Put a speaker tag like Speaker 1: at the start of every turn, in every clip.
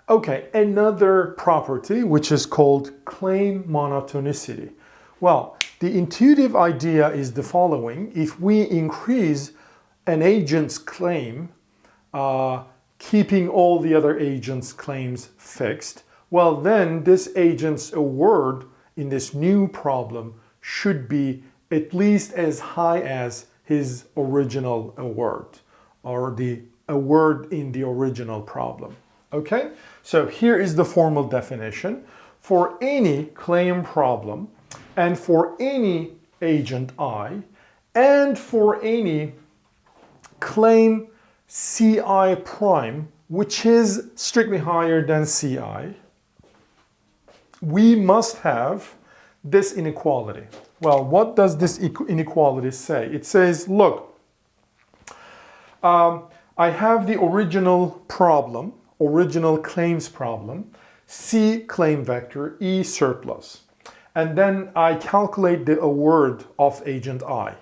Speaker 1: Okay, another property which is called claim monotonicity. Well, the intuitive idea is the following. If we increase an agent's claim, keeping all the other agents' claims fixed, well then this agent's award in this new problem should be at least as high as his original award or the award in the original problem. Okay, so here is the formal definition. For any claim problem and for any agent I and for any claim CI prime, which is strictly higher than CI, we must have this inequality. Well, what does this inequality say? It says, look, I have the original problem, original claims problem, C claim vector, E surplus. And then I calculate the award of agent I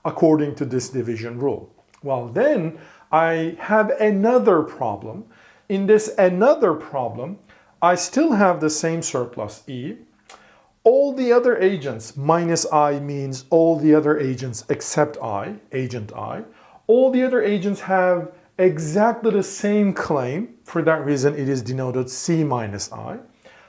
Speaker 1: according to this division rule. Well, then I have another problem. In this another problem, I still have the same surplus E. All the other agents minus I means all the other agents except I, agent I. All the other agents have exactly the same claim. For that reason, it is denoted C minus I.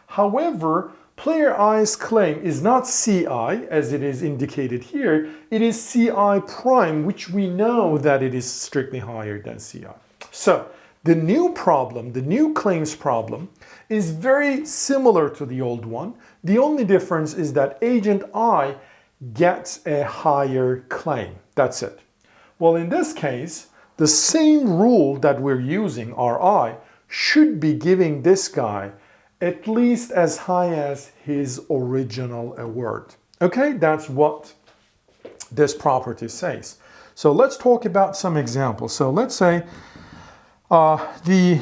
Speaker 1: However, player I's claim is not CI, as it is indicated here. It is CI prime, which we know that it is strictly higher than CI. So, the new problem, the new claims problem, is very similar to the old one. The only difference is that agent I gets a higher claim. That's it. Well, in this case, the same rule that we're using, Ri, should be giving this guy at least as high as his original award. Okay, that's what this property says. So let's talk about some examples. So let's say the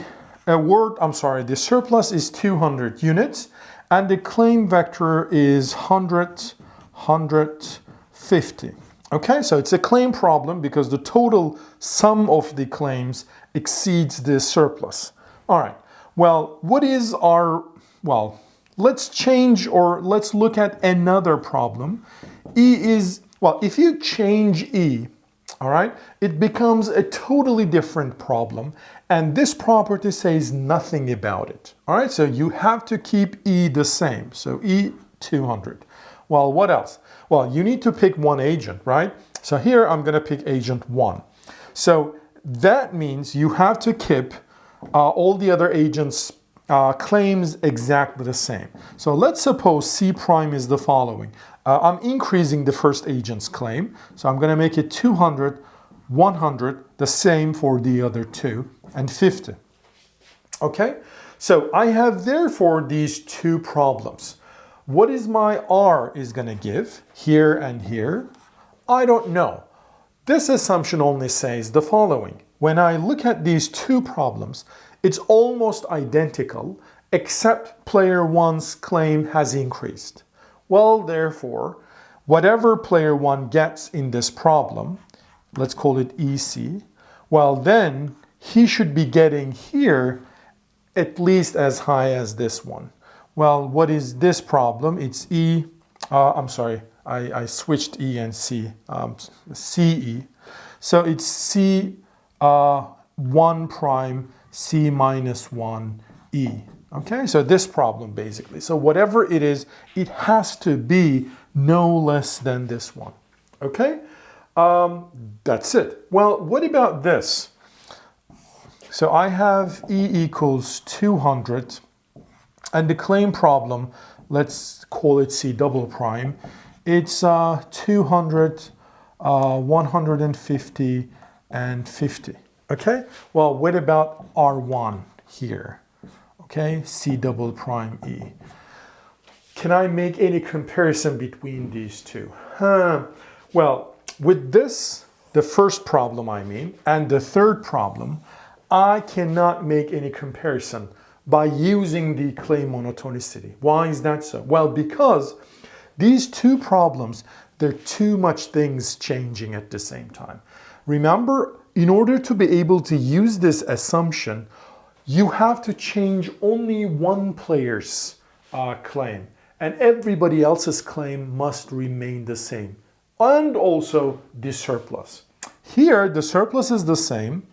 Speaker 1: surplus is 200 units and the claim vector is 100, 150. Okay, so it's a claim problem because the total sum of the claims exceeds the surplus. All right, well, let's change or let's look at another problem. If you change E, all right, it becomes a totally different problem, and this property says nothing about it. All right, so you have to keep E the same. So E 200. Well, what else? Well, you need to pick one agent, right? So here I'm going to pick agent 1. So that means you have to keep all the other agents' claims exactly the same. So let's suppose C prime is the following. I'm increasing the first agent's claim. So I'm going to make it 200, 100, the same for the other two, and 50. Okay? So I have therefore these two problems. What is my R is going to give here and here? I don't know. This assumption only says the following. When I look at these two problems, it's almost identical, except player 1's claim has increased. Well, therefore, whatever player 1 gets in this problem, let's call it EC, well then he should be getting here at least as high as this one. Well, what is this problem? It's I switched E and C, CE. So it's C 1 prime C minus 1 E. Okay, so this problem basically. So whatever it is, it has to be no less than this one. Okay, that's it. Well, what about this? So I have E equals 200, and the claim problem, let's call it C double prime. It's 200, 150, and 50. Okay, well, what about R1 here? Okay, C double prime E. Can I make any comparison between these two? Well, with this, the first problem and the third problem, I cannot make any comparison by using the claim monotonicity. Why is that so? Well, because these two problems, there are too much things changing at the same time. Remember, in order to be able to use this assumption, you have to change only one player's claim, and everybody else's claim must remain the same, and also the surplus. Here, the surplus is the same,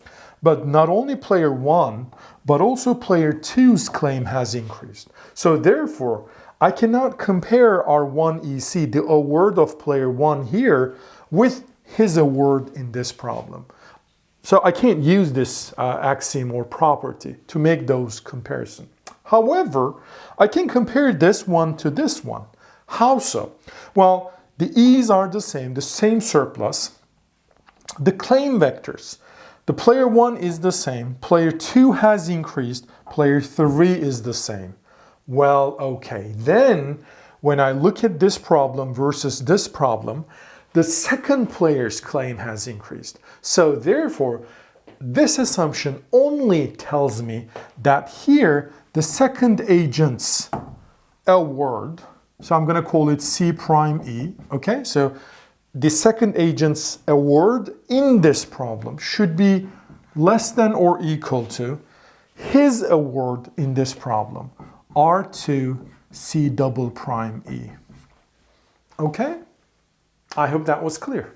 Speaker 1: but not only player 1, but also player 2's claim has increased. So therefore, I cannot compare our 1EC, the award of player 1 here, with his award in this problem. So I can't use this axiom or property to make those comparisons. However, I can compare this one to this one. How so? Well, the E's are the same surplus. The claim vectors, the player 1 is the same, player 2 has increased, player 3 is the same. Well, okay, then when I look at this problem versus this problem, the second player's claim has increased. So therefore, this assumption only tells me that here the second agent's award, so I'm going to call it C prime E, okay? So the second agent's award in this problem should be less than or equal to his award in this problem, R2 C double prime E. Okay? I hope that was clear.